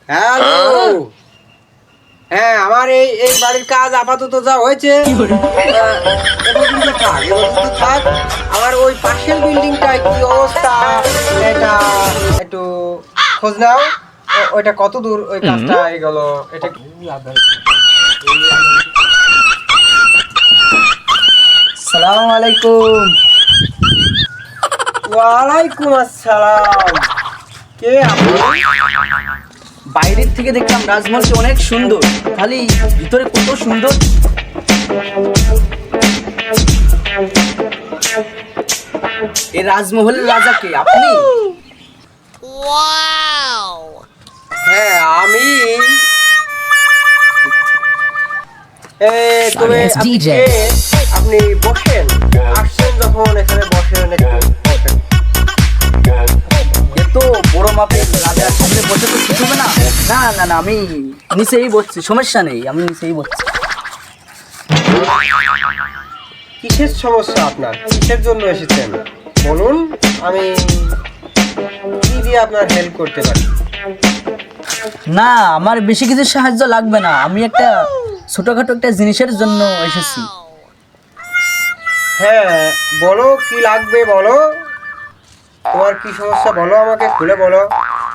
Hello. হ্যাঁ, আমার এই এই বাড়ির কাজ আপাতত যা হয়েছে থাক। আমার ওই পাশের বিল্ডিংটায় কি অবস্থা এটা একটু খোঁজ নাও। ওইটা কত দূর ওই কাজটা এগোলো এটা সালাম আলাইকুম। ওয়ালাইকুম আসসালাম। কে আপনি? বাইরের থেকে দেখলাম রাজমহলটি অনেক সুন্দর, খালি ভিতরে কত সুন্দর। এই রাজমহলের রাজা কে আপনি? হ্যাঁ আমি। তবে আপনি কে? আপনি বসেন, আসছেন যখন এখানে বসেন একটু। এত বড় মাপের রাজার সামনে বসে তো ঠিক হবে না। না না না, আমি নিচেই বসছি, সমস্যা নেই, আমি নিচেই বসছি। কিসের সমস্যা আপনার? কিসের জন্য এসেছেন বলুন, আমি কি দিয়ে আপনার হেল্প করতে পারি? না, আমার বেশি কিছু সাহায্য লাগবে না, আমি একটা ছোটখাটো একটা জিনিসের জন্য এসেছি। হ্যাঁ বলো, কি লাগবে বলো, তোমার কি সমস্যা বলো, আমাকে খুলে বলো।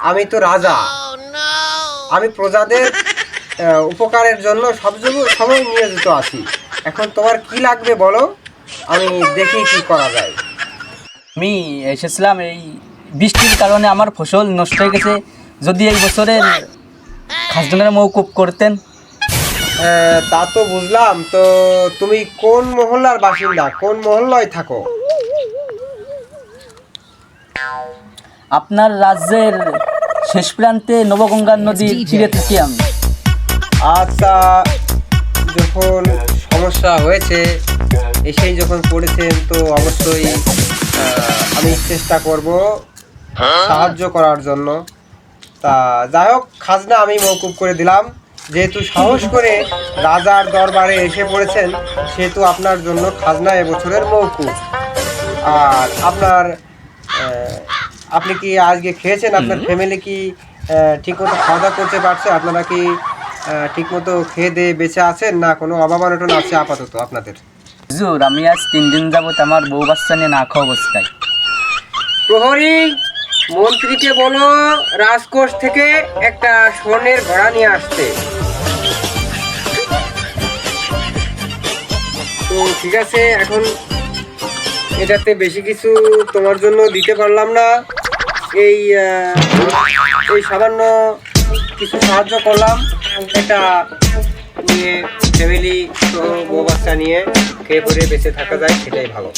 আমি তো রাজা, আমি প্রজাদের উপকারের জন্য সব সময় নিয়োজিত আছি। এখন তোমার কি লাগবে বলো, আমি দেখি কি করা যায়। আমি এসেছিলাম এই বৃষ্টির কারণে আমার ফসল নষ্ট হয়ে গেছে, যদি এই বছরের খাজনার মওকুফ করতেন। তা তো বুঝলাম। তো তুমি কোন মহল্লার বাসিন্দা, কোন মহল্লায় থাকো? আপনার রাজ্যের শেষ প্রান্তে নবগঙ্গার নদীর তীরে থাকি আমি। আচ্ছা, যখন সমস্যা হয়েছে এসেই যখন পড়েছেন তো অবশ্যই আমি চেষ্টা করব সাহায্য করার জন্য। তা যাই হোক, খাজনা আমি মওকুফ করে দিলাম। যেহেতু সাহস করে রাজার দরবারে এসে পড়েছেন, সেহেতু আপনার জন্য খাজনা এবছরের মওকুফ। আর আপনার আপনি কি আজকে খেয়েছেন? আপনার ফ্যামিলি কি ঠিকমতো খাওয়া দাওয়া করতে পারছে? আপনারা কি ঠিকমতো খেয়ে দিয়ে বেঁচে আছেন, না কোনো অভাব অনটন আছে আপাতত আপনাদের? হুজুর, আমি আজ 3 দিন যাবত আমার বউ বাচ্চা নিয়ে না খাওয়া অবস্থায়। প্রহরী, মন্ত্রীকে বলো রাজকোষ থেকে একটা স্বর্ণের ঘোড়া নিয়ে আসতে। তো ঠিক আছে, এখন এটাতে বেশি কিছু তোমার জন্য দিতে পারলাম না। এই এই সামান্য কিছু সাহায্য করলাম, এটা নিয়ে ফ্যামিলি বউ বাচ্চা নিয়ে খেয়ে পরে বেঁচে থাকা যায়, সেটাই ভালো।